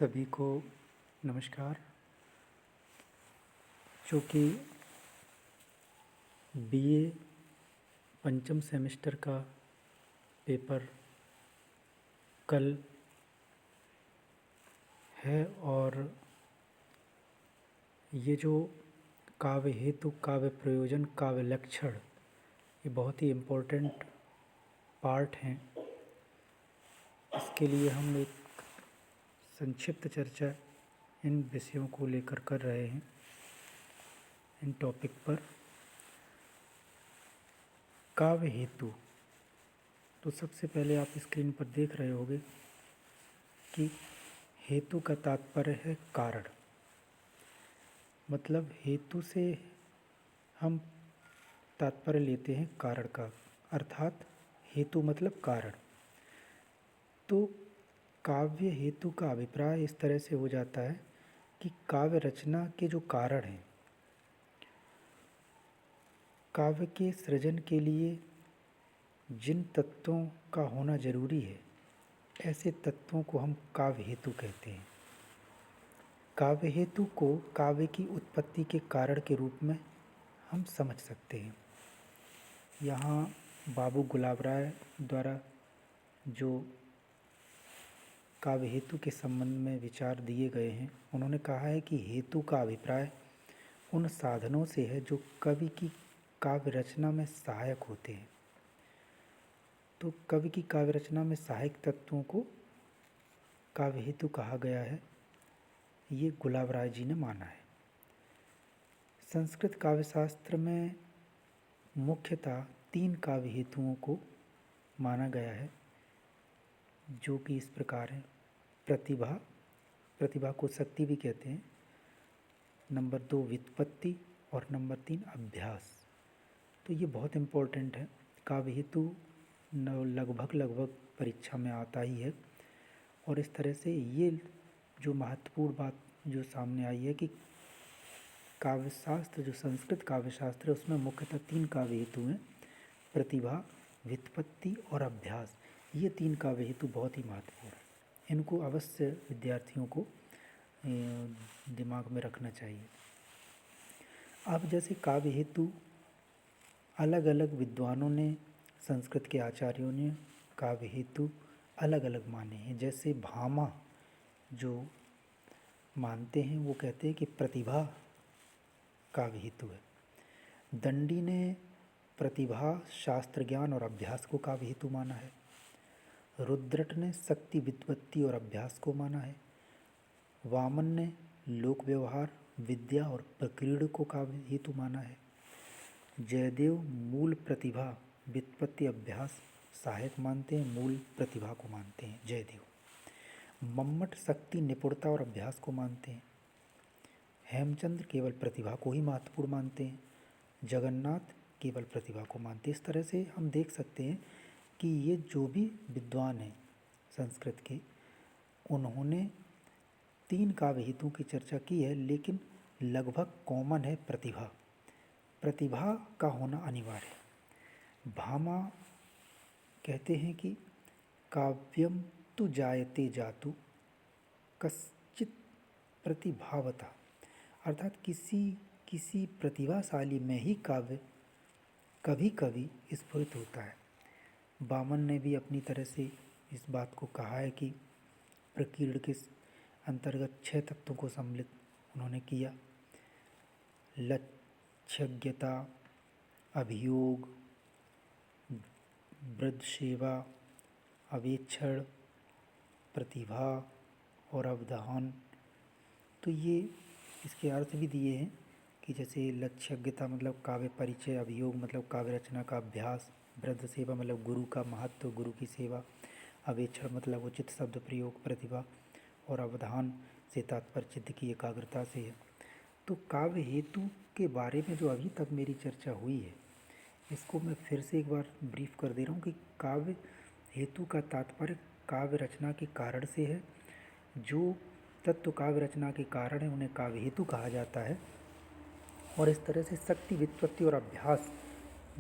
सभी को नमस्कार। चूँकि बीए पंचम सेमेस्टर का पेपर कल है और ये जो काव्य हेतु, काव्य प्रयोजन, काव्य लक्षण, ये बहुत ही इम्पोर्टेंट पार्ट हैं। इसके लिए हम एक संक्षिप्त चर्चा इन विषयों को लेकर कर रहे हैं। इन टॉपिक पर काव्य हेतु, तो सबसे पहले आप स्क्रीन पर देख रहे होंगे कि हेतु का तात्पर्य है कारण। मतलब हेतु से हम तात्पर्य लेते हैं कारण का, अर्थात हेतु मतलब कारण। तो काव्य हेतु का अभिप्राय इस तरह से हो जाता है कि काव्य रचना के जो कारण हैं, काव्य के सृजन के लिए जिन तत्वों का होना जरूरी है, ऐसे तत्वों को हम काव्य हेतु कहते हैं। काव्य हेतु को काव्य की उत्पत्ति के कारण के रूप में हम समझ सकते हैं। यहाँ बाबू गुलाब राय द्वारा जो काव्य हेतु के संबंध में विचार दिए गए हैं, उन्होंने कहा है कि हेतु का अभिप्राय उन साधनों से है जो कवि की काव्य रचना में सहायक होते हैं। तो कवि की काव्य रचना में सहायक तत्वों को काव्य हेतु कहा गया है, ये गुलाब राय जी ने माना है। संस्कृत काव्य शास्त्र में मुख्यतः 3 काव्य हेतुओं को माना गया है, जो कि इस प्रकार है। प्रतिभा को शक्ति भी कहते हैं। नंबर 2 व्युत्पत्ति और नंबर 3 अभ्यास। तो ये बहुत इम्पोर्टेंट है। काव्य हेतु लगभग परीक्षा में आता ही है। और इस तरह से ये जो महत्वपूर्ण बात जो सामने आई है कि काव्य शास्त्र, जो संस्कृत काव्य शास्त्र है, उसमें मुख्यतः 3 काव्य हेतु हैं, प्रतिभा, व्युत्पत्ति और अभ्यास। ये 3 काव्य हेतु बहुत ही महत्वपूर्ण हैं। इनको अवश्य विद्यार्थियों को दिमाग में रखना चाहिए। अब जैसे काव्य हेतु अलग अलग विद्वानों ने, संस्कृत के आचार्यों ने काव्य हेतु अलग अलग माने हैं। जैसे भामा जो मानते हैं, वो कहते हैं कि प्रतिभा काव्य हेतु है। दंडी ने प्रतिभा, शास्त्र ज्ञान और अभ्यास को काव्य हेतु माना है। रुद्रट ने शक्ति, व्युत्पत्ति और अभ्यास को माना है। वामन ने लोक व्यवहार, विद्या और प्रकीर्ण को काव्य हेतु माना है। जयदेव मूल प्रतिभा, व्युत्पत्ति, अभ्यास सहायक मानते हैं, मूल प्रतिभा को मानते हैं जयदेव। मम्मट शक्ति, निपुणता और अभ्यास को मानते हैं। हेमचंद्र केवल प्रतिभा को ही महत्वपूर्ण मानते हैं। जगन्नाथ केवल प्रतिभा को मानते हैं। इस तरह से हम देख सकते हैं कि ये जो भी विद्वान हैं संस्कृत के, उन्होंने 3 काव्य हेतुओं की चर्चा की है, लेकिन लगभग कॉमन है प्रतिभा। प्रतिभा का होना अनिवार्य है। भामा कहते हैं कि काव्यम तु जायते जातु कश्चित् प्रतिभावता, अर्थात किसी प्रतिभाशाली में ही काव्य कभी कभी स्फुरित होता है। वामन ने भी अपनी तरह से इस बात को कहा है कि प्रकीर्ण के अंतर्गत 6 तत्वों को सम्मिलित उन्होंने किया। लक्ष्यज्ञता, अभियोग, वृद्धसेवा, अवेक्षण, प्रतिभा और अवधान। तो ये इसके अर्थ भी दिए हैं कि जैसे लक्ष्यज्ञता मतलब काव्य परिचय, अभियोग मतलब काव्य रचना का अभ्यास, वृद्ध सेवा मतलब गुरु का महत्व, गुरु की सेवा, अवेक्षण मतलब उचित शब्द प्रयोग, प्रतिभा और अवधान से तात्पर्य चित्त की एकाग्रता से है। तो काव्य हेतु के बारे में जो अभी तक मेरी चर्चा हुई है, इसको मैं फिर से एक बार ब्रीफ कर दे रहा हूँ कि काव्य हेतु का तात्पर्य काव्य रचना के कारण से है। जो तत्व काव्य रचना के कारण है उन्हें काव्य हेतु कहा जाता है। और इस तरह से शक्ति, व्युत्पत्ति और अभ्यास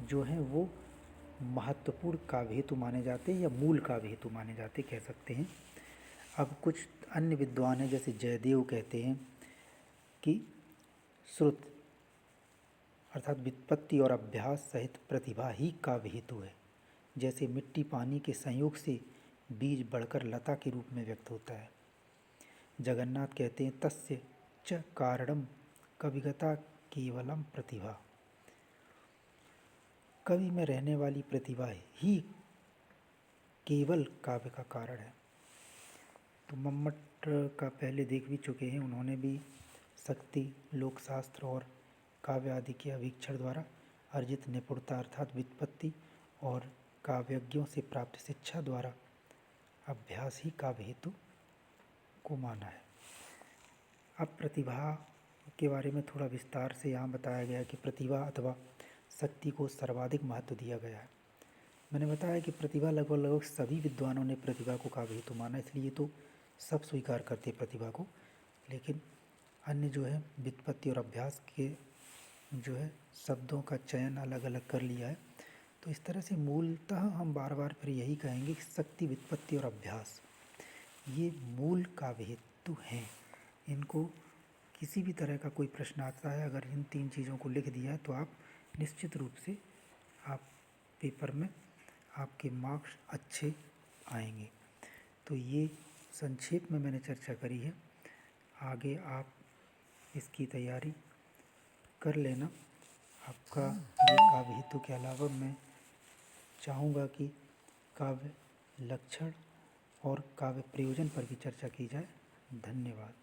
जो हैं वो महत्वपूर्ण काव्य हेतु माने जाते हैं, या मूल काव्य हेतु माने जाते कह सकते हैं। अब कुछ अन्य विद्वान हैं जैसे जयदेव कहते हैं कि श्रुत अर्थात व्युत्पत्ति और अभ्यास सहित प्रतिभा ही काव्य हेतु है। जैसे मिट्टी पानी के संयोग से बीज बढ़कर लता के रूप में व्यक्त होता है। जगन्नाथ कहते हैं तस्य च कारणम कविगता केवलम प्रतिभा। कवि में रहने वाली प्रतिभा ही केवल काव्य का कारण है। तो मम्मट का पहले देख भी चुके हैं, उन्होंने भी शक्ति, लोकशास्त्र और काव्य आदि के अवीक्षण द्वारा अर्जित निपुणता अर्थात व्युत्पत्ति और काव्यज्ञों से प्राप्त शिक्षा द्वारा अभ्यास ही काव्य हेतु को माना है। अब प्रतिभा के बारे में थोड़ा विस्तार से यहाँ बताया गया कि प्रतिभा अथवा शक्ति को सर्वाधिक महत्व दिया गया है। मैंने बताया कि प्रतिभा लगभग सभी विद्वानों ने प्रतिभा को काव्य हेतु माना, इसलिए तो सब स्वीकार करते प्रतिभा को, लेकिन अन्य जो है व्युत्पत्ति और अभ्यास के जो है शब्दों का चयन अलग अलग कर लिया है। तो इस तरह से मूलतः हम बार बार फिर यही कहेंगे कि शक्ति, व्युत्पत्ति और अभ्यास ये मूल काव्य हेतु हैं। इनको किसी भी तरह का कोई प्रश्न आता है, अगर इन 3 चीज़ों को लिख दिया है तो आप निश्चित रूप से आप पेपर में आपके मार्क्स अच्छे आएंगे। तो ये संक्षेप में मैंने चर्चा करी है, आगे आप इसकी तैयारी कर लेना। आपका ये काव्य हेतु के अलावा मैं चाहूँगा कि काव्य लक्षण और काव्य प्रयोजन पर भी चर्चा की जाए। धन्यवाद।